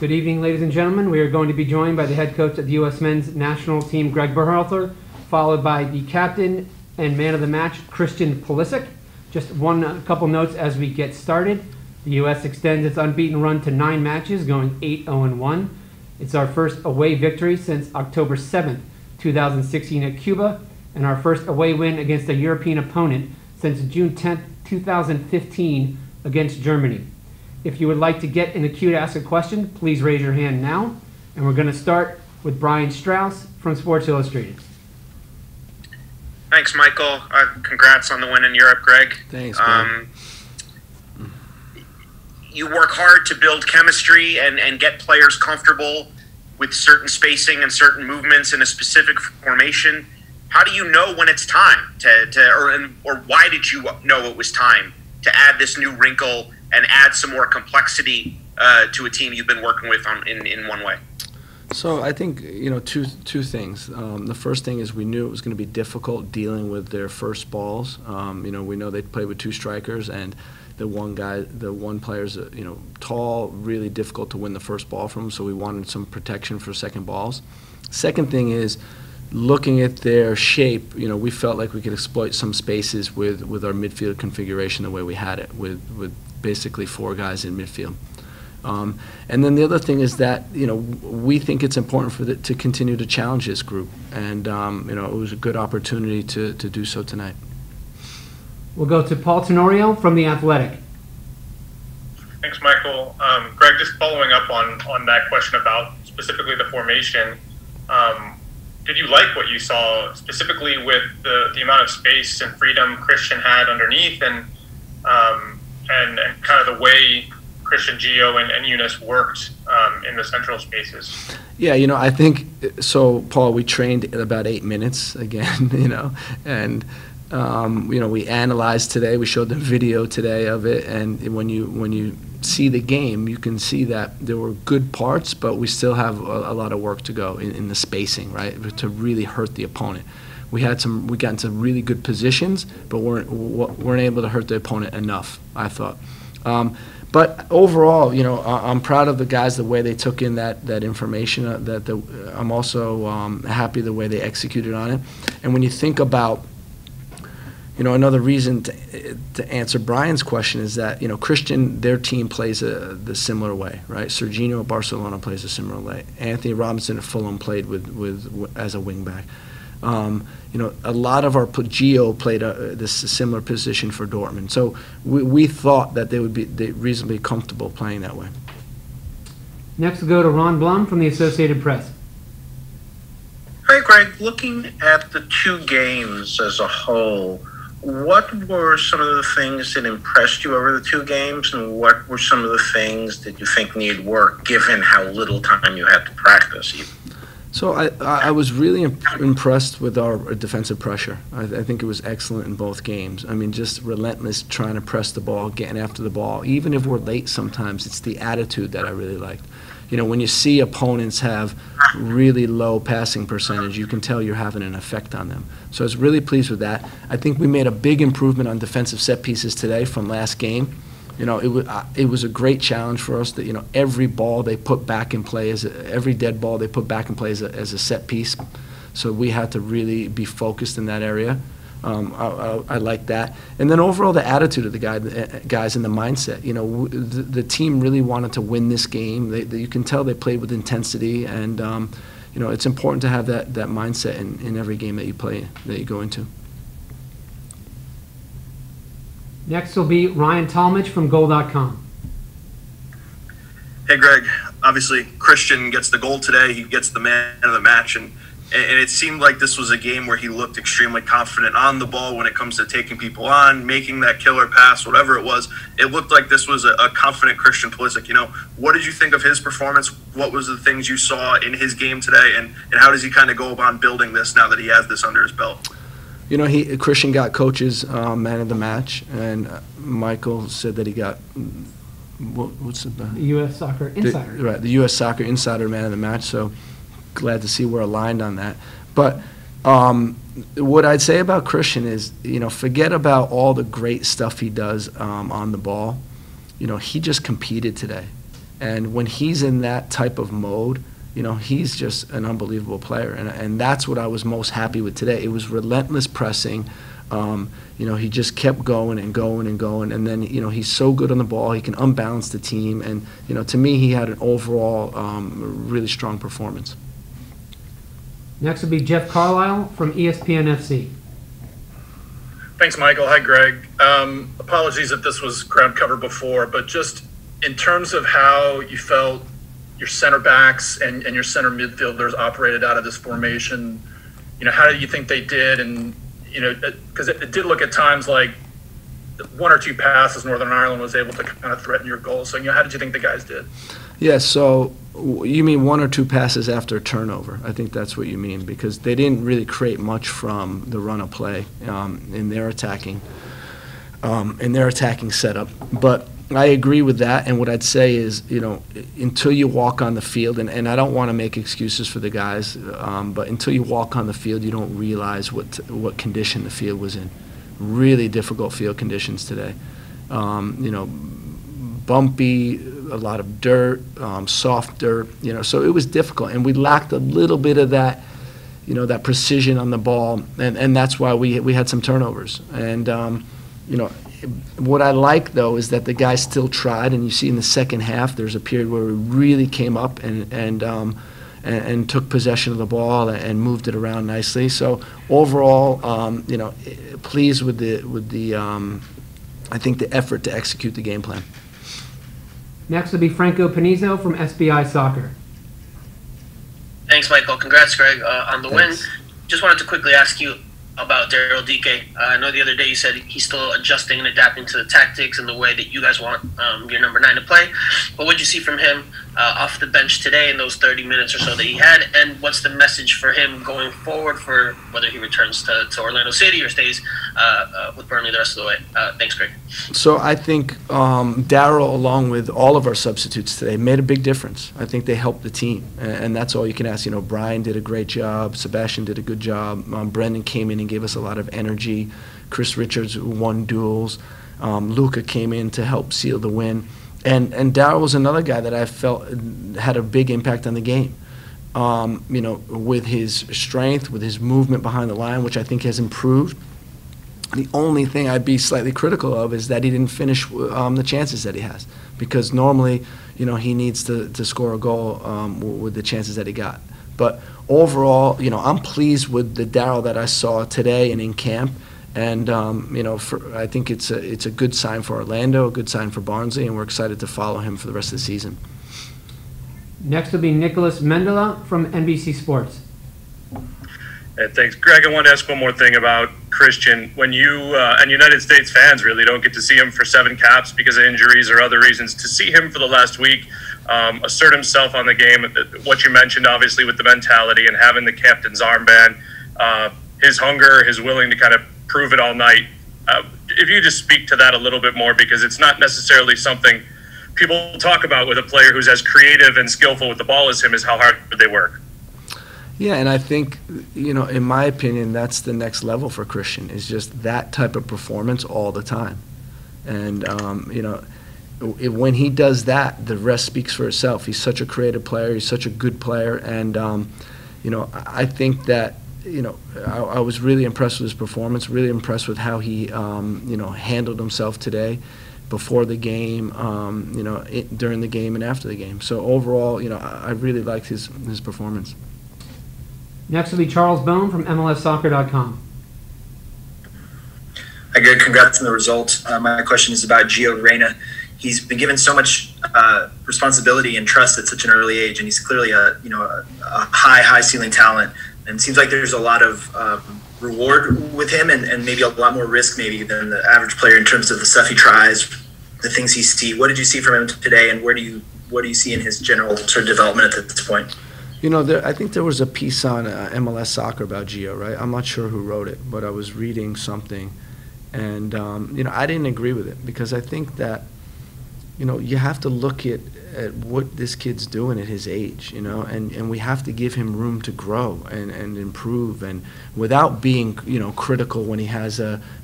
Good evening, ladies and gentlemen. We are going to be joined by the head coach of the U.S. men's national team, Gregg Berhalter, followed by the captain and man of the match, Christian Pulisic. Just a couple notes as we get started. The U.S. extends its unbeaten run to 9 matches, going 8-0-1. It's our first away victory since October 7th, 2016 at Cuba, and our first away win against a European opponent since June 10th, 2015 against Germany. If you would like to get in the queue to ask a question, please raise your hand now. And we're going to start with Brian Strauss from Sports Illustrated. Thanks, Michael. Congrats on the win in Europe, Greg. Thanks, man. You work hard to build chemistry and get players comfortable with certain spacing and certain movements in a specific formation. How do you know when it's time or why did you know it was time to add this new wrinkle and add some more complexity to a team you've been working with in one way? So I think, two things. The first thing is we knew it was going to be difficult dealing with their first balls. We know they play with 2 strikers, and the one player's tall, really difficult to win the first ball from, so we wanted some protection for second balls. Second thing is, looking at their shape, we felt like we could exploit some spaces with our midfield configuration the way we had it, with basically 4 guys in midfield. And then the other thing is that we think it's important to continue to challenge this group, and it was a good opportunity to do so tonight. We'll go to Paul Tenorio from The Athletic. Thanks, Michael. Greg, just following up on that question about specifically the formation, did you like what you saw specifically with the amount of space and freedom Christian had underneath and kind of the way Christian, Gio, and Eunice worked in the central spaces? Yeah, I think so. Paul, we trained about 8 minutes again, and we analyzed today. We showed the video today of it, and when you see the game, you can see that there were good parts, but we still have a lot of work to go in the spacing, right, to really hurt the opponent. We got into really good positions, but weren't able to hurt the opponent enough, I thought. But overall, I'm proud of the guys, the way they took in that information. I'm also happy the way they executed on it. And when you think about, another reason to answer Brian's question is that, Christian, their team plays the similar way, right? Sergino at Barcelona plays a similar way. Anthony Robinson at Fulham played with as a wingback. A lot of our Gio played this similar position for Dortmund. So we thought that they would be reasonably comfortable playing that way. Next, we'll go to Ron Blum from the Associated Press. Hi, Greg. Looking at the 2 games as a whole, what were some of the things that impressed you over the 2 games, and what were some of the things that you think need work, given how little time you had to practice? So I was really impressed with our defensive pressure. I think it was excellent in both games. I mean, just relentless trying to press the ball, getting after the ball. Even if we're late sometimes, it's the attitude that I really liked. When you see opponents have really low passing percentage, you can tell you're having an effect on them. So I was really pleased with that. I think we made a big improvement on defensive set pieces today from last game. It was a great challenge for us that, every ball they put back in play, every dead ball they put back in play as a set piece. So we had to really be focused in that area. I like that. And then overall the attitude of the guys and the mindset. The team really wanted to win this game. You can tell they played with intensity, and it's important to have that mindset in every game that you play, that you go into. Next will be Ryan Talmadge from Goal.com. Hey, Greg. Obviously, Christian gets the goal today. He gets the man of the match, and it seemed like this was a game where he looked extremely confident on the ball when it comes to taking people on, making that killer pass, whatever it was. It looked like this was a confident Christian Pulisic. What did you think of his performance? What was the things you saw in his game today, and how does he kind of go about building this now that he has this under his belt? Christian got coach's man of the match, and Michael said that he got what's the U.S. Soccer Insider. Right, the U.S. Soccer Insider man of the match. So glad to see we're aligned on that. But what I'd say about Christian is, forget about all the great stuff he does on the ball. He just competed today. And when he's in that type of mode, he's just an unbelievable player. And that's what I was most happy with today. It was relentless pressing. He just kept going and going and going. And then, he's so good on the ball. He can unbalance the team. And, to me, he had an overall really strong performance. Next will be Jeff Carlisle from ESPN FC. Thanks, Michael. Hi, Greg. Apologies if this was ground cover before, but just in terms of how you felt your center backs and your center midfielders operated out of this formation, how do you think they did? And, because it did look at times like one or two passes Northern Ireland was able to kind of threaten your goal. So, how did you think the guys did? Yeah, so you mean one or two passes after a turnover. I think that's what you mean, because they didn't really create much from the run of play in their attacking setup. But I agree with that, and what I'd say is, until you walk on the field, and I don't want to make excuses for the guys, but until you walk on the field, you don't realize what condition the field was in. Really difficult field conditions today. Bumpy, a lot of dirt, soft dirt, so it was difficult, and we lacked a little bit of that, that precision on the ball, and that's why we had some turnovers. And what I like, though, is that the guys still tried, and you see in the second half there's a period where we really came up and took possession of the ball and moved it around nicely. So overall, pleased with the I think the effort to execute the game plan. Next will be Franco Panizo from SBI Soccer. Thanks, Michael. Congrats, Greg, on the Thanks. win. Just wanted to quickly ask you about Daryl Dike. I know the other day you said he's still adjusting and adapting to the tactics and the way that you guys want your number 9 to play. But what did you see from him off the bench today in those 30 minutes or so that he had? And what's the message for him going forward for whether he returns to Orlando City or stays with Burnley the rest of the way? Thanks, Greg. So I think Daryl, along with all of our substitutes today, made a big difference. I think they helped the team, and that's all you can ask. Brian did a great job. Sebastian did a good job. Brendan came in and gave us a lot of energy. Chris Richards won duels. Luca came in to help seal the win. And Daryl was another guy that I felt had a big impact on the game. With his strength, with his movement behind the line, which I think has improved. The only thing I'd be slightly critical of is that he didn't finish the chances that he has, because normally, he needs to score a goal with the chances that he got. But overall, I'm pleased with the Daryl that I saw today and in camp, and I think it's a good sign for Orlando, a good sign for Barnsley, and we're excited to follow him for the rest of the season. Next will be Nicholas Mendela from NBC Sports. Thanks. Greg, I wanted to ask one more thing about Christian. When you and United States fans really don't get to see him for 7 caps because of injuries or other reasons, to see him for the last week assert himself on the game, what you mentioned obviously with the mentality and having the captain's armband, his hunger, his willing to kind of prove it all night. If you just speak to that a little bit more, because it's not necessarily something people talk about with a player who's as creative and skillful with the ball as him, is how hard they work. Yeah, and I think, in my opinion, that's the next level for Christian, is just that type of performance all the time. And, when he does that, the rest speaks for itself. He's such a creative player. He's such a good player. And, I think that, I was really impressed with his performance, really impressed with how he, handled himself today, before the game, during the game and after the game. So overall, I really liked his performance. Next will be Charles Bone from MLSsoccer.com. Hi, Greg. Congrats on the results. My question is about Gio Reyna. He's been given so much responsibility and trust at such an early age, and he's clearly a high ceiling talent. And it seems like there's a lot of reward with him, and maybe a lot more risk maybe than the average player in terms of the stuff he tries, the things he sees. What did you see from him today, and what do you see in his general sort of development at this point? I think there was a piece on MLS Soccer about Gio, right? I'm not sure who wrote it, but I was reading something, and I didn't agree with it, because I think that you have to look at at what this kid's doing at his age, you know, and we have to give him room to grow and improve, and without being, you know, critical when he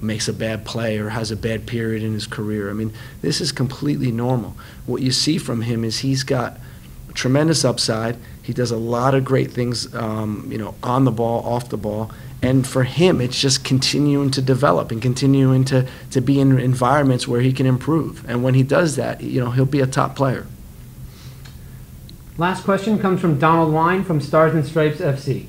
makes a bad play or has a bad period in his career. I mean, this is completely normal. What you see from him is he's got tremendous upside. He does a lot of great things, you know, on the ball, off the ball. And for him, it's just continuing to develop and continuing to be in environments where he can improve. And when he does that, you know, he'll be a top player. Last question comes from Donald Wine from Stars and Stripes FC.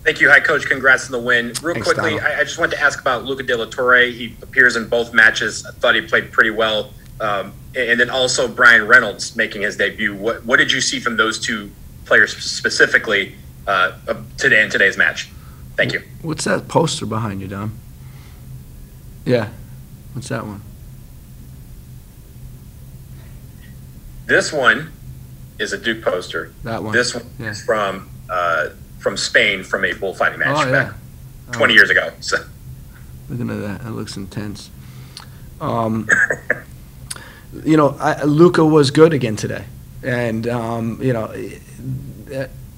Thank you. Hi, Coach. Congrats on the win. Real Thanks, quickly, I just wanted to ask about Luca de la Torre. He appears in both matches. I thought he played pretty well. And then also Brian Reynolds making his debut. What did you see from those two players specifically today in today's match? Thank you. What's that poster behind you, Dom? Yeah. What's that one? This one is a Duke poster. That one. This one Yeah. is from Spain, from a bullfighting match Oh, yeah. back 20 years ago. So. Looking at that, that looks intense. You know, Luca was good again today, and you know,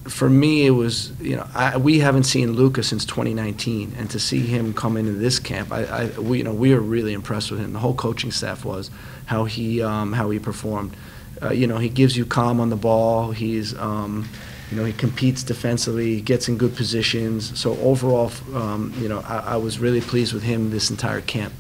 for me it was, you know, we haven't seen Luca since 2019, and to see him come into this camp, we were really impressed with him. The whole coaching staff was how he performed. You know, he gives you calm on the ball. He's you know, he competes defensively, he gets in good positions. So overall, you know, I was really pleased with him this entire camp.